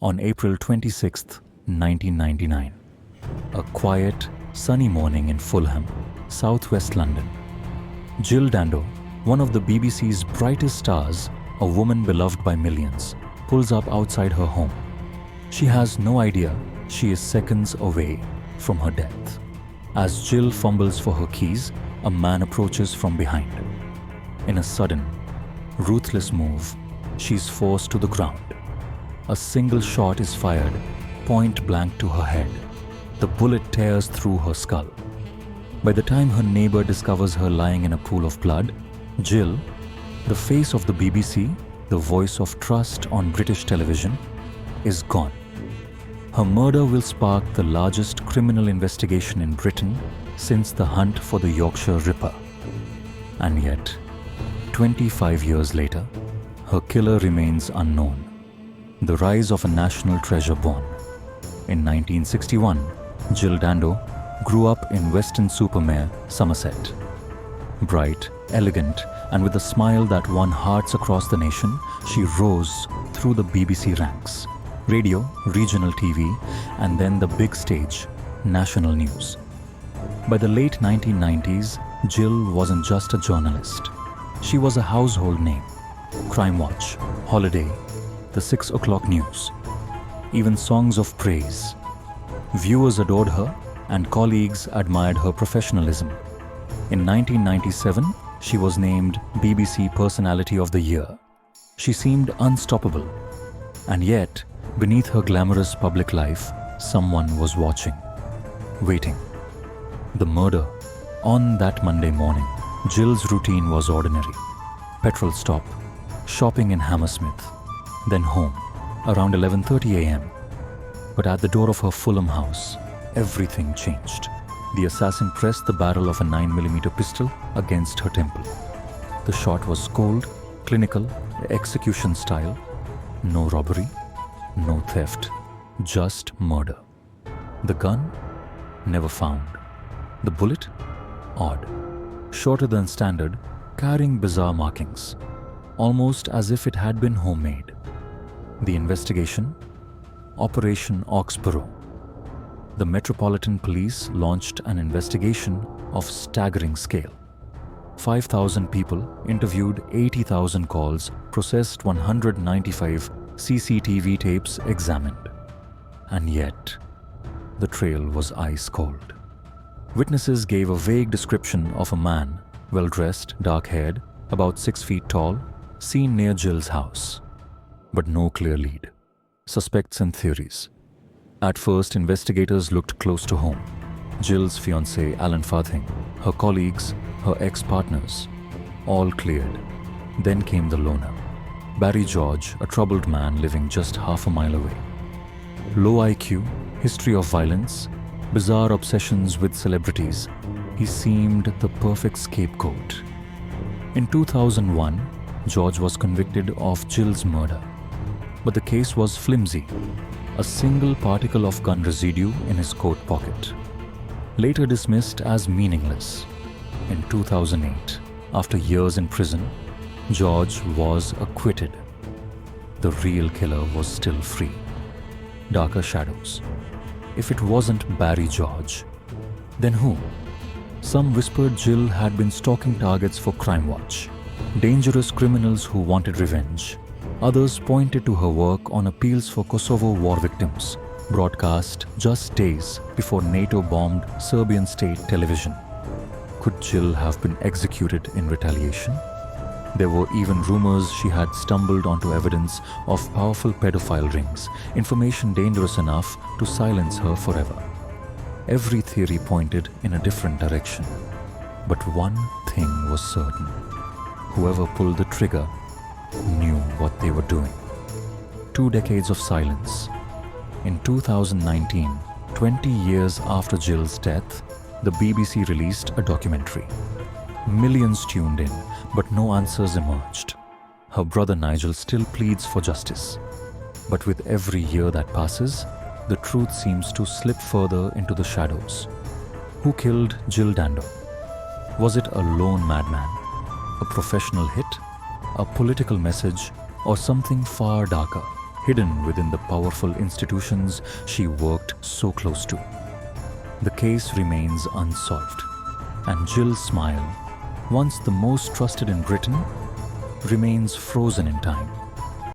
On April 26, 1999, a quiet, sunny morning in Fulham, southwest London, Jill Dando, one of the BBC's brightest stars, a woman beloved by millions, pulls up outside her home. She has no idea she is seconds away from her death. As Jill fumbles for her keys, a man approaches from behind. In a sudden, ruthless move, she is forced to the ground. A single shot is fired, point blank to her head. The bullet tears through her skull. By the time her neighbor discovers her lying in a pool of blood, Jill, the face of the BBC, the voice of trust on British television, is gone. Her murder will spark the largest criminal investigation in Britain since the hunt for the Yorkshire Ripper. And yet, 25 years later, her killer remains unknown. The rise of a national treasure born. In 1961, Jill Dando grew up in Weston-super-Mare, Somerset. Bright, elegant, and with a smile that won hearts across the nation, she rose through the BBC ranks. Radio, regional TV, and then the big stage, national news. By the late 1990s, Jill wasn't just a journalist. She was a household name. Crime Watch, Holiday, the 6 o'clock news, even songs of praise. Viewers adored her and colleagues admired her professionalism. In 1997, she was named BBC Personality of the Year. She seemed unstoppable. And yet, beneath her glamorous public life, someone was watching, waiting. The murder. On that Monday morning, Jill's routine was ordinary. Petrol stop, shopping in Hammersmith, then home, around 11:30 a.m. But at the door of her Fulham house, everything changed. The assassin pressed the barrel of a 9mm pistol against her temple. The shot was cold, clinical, execution style. No robbery, no theft, just murder. The gun? Never found. The bullet? Odd. Shorter than standard, carrying bizarre markings, almost as if it had been homemade. The investigation? Operation Oxborough. The Metropolitan Police launched an investigation of staggering scale. 5,000 people interviewed, 80,000 calls, processed 195 CCTV tapes examined. And yet, the trail was ice cold. Witnesses gave a vague description of a man, well-dressed, dark-haired, about 6 feet tall, seen near Jill's house. But no clear lead. Suspects and theories. At first, investigators looked close to home. Jill's fiancé, Alan Farthing, her colleagues, her ex-partners, all cleared. Then came the loner. Barry George, a troubled man living just half a mile away. Low IQ, history of violence, bizarre obsessions with celebrities, he seemed the perfect scapegoat. In 2001, George was convicted of Jill's murder. But the case was flimsy, a single particle of gun residue in his coat pocket. Later dismissed as meaningless. In 2008, after years in prison, George was acquitted. The real killer was still free. Darker shadows. If it wasn't Barry George, then who? Some whispered Jill had been stalking targets for Crime Watch, dangerous criminals who wanted revenge. Others pointed to her work on appeals for Kosovo war victims, broadcast just days before NATO bombed Serbian state television. Could Jill have been executed in retaliation? There were even rumors she had stumbled onto evidence of powerful pedophile rings, information dangerous enough to silence her forever. Every theory pointed in a different direction. But one thing was certain. Whoever pulled the trigger knew what they were doing. 2 decades of silence. In 2019, 20 years after Jill's death, the BBC released a documentary. Millions tuned in, but no answers emerged. Her brother Nigel still pleads for justice. But with every year that passes, the truth seems to slip further into the shadows. Who killed Jill Dando? Was it a lone madman? A professional hit? A political message? Or something far darker, hidden within the powerful institutions she worked so close to. The case remains unsolved, and Jill's smile, once the most trusted in Britain, remains frozen in time.